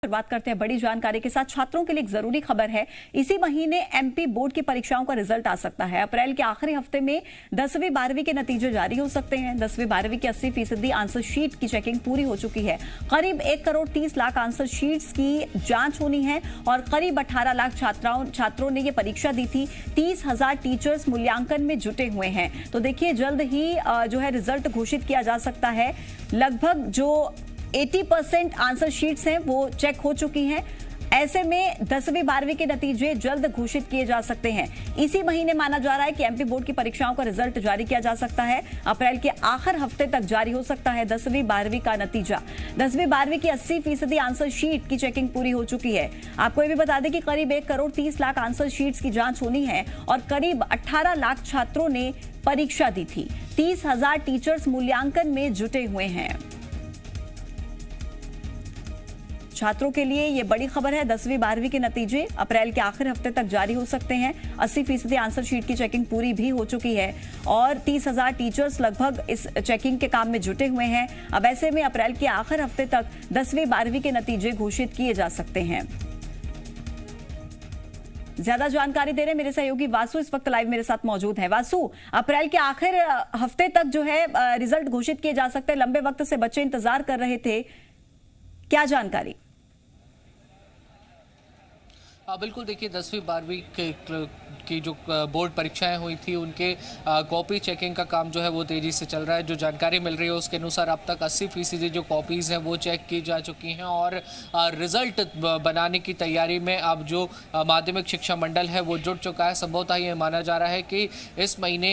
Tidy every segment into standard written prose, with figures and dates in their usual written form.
बात करते हैं बड़ी जानकारी के साथ। छात्रों के लिए एक जरूरी खबर है। इसी महीने एमपी बोर्ड की परीक्षाओं का रिजल्ट आ सकता है। अप्रैल के आखिरी हफ्ते में 10वीं 12वीं के नतीजे जारी हो सकते हैं। 10वीं 12वीं की 80% आंसर शीट की चेकिंग पूरी हो चुकी है। करीब 1 करोड़ 30 लाख आंसर शीट्स की जांच होनी है और करीब 18 लाख छात्रों ने ये परीक्षा दी थी। 30,000 टीचर्स मूल्यांकन में जुटे हुए हैं। तो देखिए जल्द ही जो है रिजल्ट घोषित किया जा सकता है। लगभग जो 80% आंसर शीट्स हैं वो चेक हो चुकी हैं। ऐसे में 10वीं 12वीं के नतीजे जल्द घोषित किए जा सकते हैं। इसी महीने माना जा रहा है कि एमपी बोर्ड की परीक्षाओं का रिजल्ट जारी किया जा सकता है। अप्रैल के आखिर हफ्ते तक जारी हो सकता है 10वीं 12वीं का नतीजा। 10वीं 12वीं की 80% आंसर शीट की चेकिंग पूरी हो चुकी है। आपको ये भी बता दें कि करीब 1 करोड़ 30 लाख आंसर शीट्स की जांच होनी है और करीब 18 लाख छात्रों ने परीक्षा दी थी। 30,000 टीचर्स मूल्यांकन में जुटे हुए हैं। छात्रों के लिए ये बड़ी खबर है। 10वीं 12वीं के नतीजे अप्रैल के आखिर हफ्ते तक जारी हो सकते हैं। 80% आंसर शीट की चेकिंग पूरी भी हो चुकी है और 30,000 टीचर्स लगभग इस चेकिंग के काम में जुटे हुए हैं। अब ऐसे में अप्रैल के आखिर हफ्ते तक 10वीं 12वीं के नतीजे घोषित किए जा सकते हैं। ज्यादा जानकारी दे रहे मेरे सहयोगी वासु इस वक्त लाइव मेरे साथ मौजूद है। वासु, अप्रैल के आखिर हफ्ते तक जो है रिजल्ट घोषित किए जा सकते हैं। लंबे वक्त से बच्चे इंतजार कर रहे थे, क्या जानकारी? बिल्कुल, देखिए 10वीं 12वीं की जो बोर्ड परीक्षाएं हुई थी उनके कॉपी चेकिंग का काम जो है वो तेज़ी से चल रहा है। जो जानकारी मिल रही है उसके अनुसार अब तक 80% जो कॉपीज़ हैं वो चेक की जा चुकी हैं और रिज़ल्ट बनाने की तैयारी में अब जो माध्यमिक शिक्षा मंडल है वो जुट चुका है। संभवतः ये माना जा रहा है कि इस महीने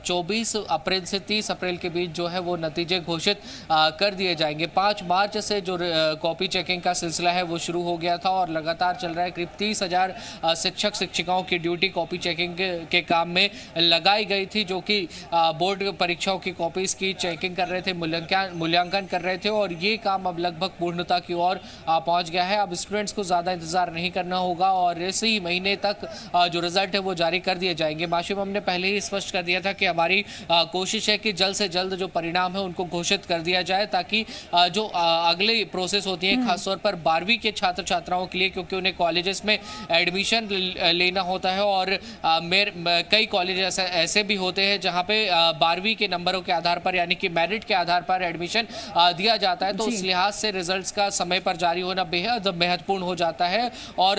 24 अप्रैल से 30 अप्रैल के बीच जो है वो नतीजे घोषित कर दिए जाएंगे। 5 मार्च से जो कॉपी चेकिंग का सिलसिला है वो शुरू हो गया था और लगातार चल रहा है। करीब 30,000 शिक्षक शिक्षिकाओं की ड्यूटी कॉपी चेकिंग के काम में लगाई गई थी, जो कि बोर्ड परीक्षाओं की कॉपीज की चेकिंग कर रहे थे, मूल्यांकन कर रहे थे और ये काम अब लगभग पूर्णता की ओर पहुंच गया है। अब स्टूडेंट्स को ज़्यादा इंतजार नहीं करना होगा और इसी महीने तक जो रिजल्ट है वो जारी कर दिए जाएंगे। माशिम, हमने पहले ही स्पष्ट कर दिया था कि हमारी कोशिश है कि जल्द से जल्द जो परिणाम है उनको घोषित कर दिया जाए ताकि जो अगली प्रोसेस होती है खासतौर पर 12वीं के छात्र छात्राओं के लिए, क्योंकि उन्हें कॉलेजेस में एडमिशन लेना होता है और कई कॉलेज ऐसे भी होते हैं जहां पे 12वीं के नंबरों के आधार पर यानी कि मेरिट के आधार पर एडमिशन दिया जाता है। तो उस लिहाज से रिजल्ट्स का समय पर जारी होना बेहद महत्वपूर्ण हो जाता है। और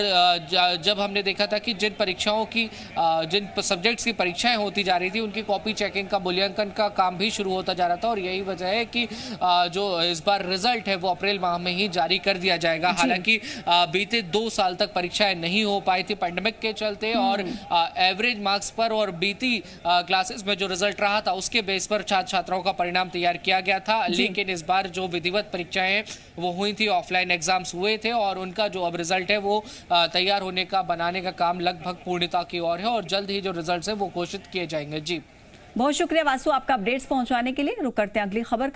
जब हमने देखा था कि जिन परीक्षाओं की जिन सब्जेक्ट्स की परीक्षाएं होती जा रही थी उनकी कॉपी चेकिंग का मूल्यांकन का काम भी शुरू होता जा रहा था और यही वजह है कि जो इस बार रिजल्ट है वो अप्रैल माह में ही जारी कर दिया जाएगा। हालांकि बीते 2 साल तक परीक्षाएं नहीं हो पाई थी पैंडेमिक के चलते और एवरेज मार्क्स पर और बीती क्लासेस में जो रिजल्ट रहा था उसके बेस पर छात्र छात्राओं का परिणाम तैयार किया गया था। लेकिन इस बार जो विधिवत परीक्षाएं वो हुई थी, ऑफलाइन एग्जाम्स हुए थे और उनका जो अब रिजल्ट है वो तैयार होने का बनाने का काम लगभग पूर्णता की ओर है और जल्द ही जो रिजल्ट है वो घोषित किए जाएंगे। जी, बहुत शुक्रिया वासु आपका अपडेट्स पहुंचाने के लिए। रुक करते हैं अगली खबर।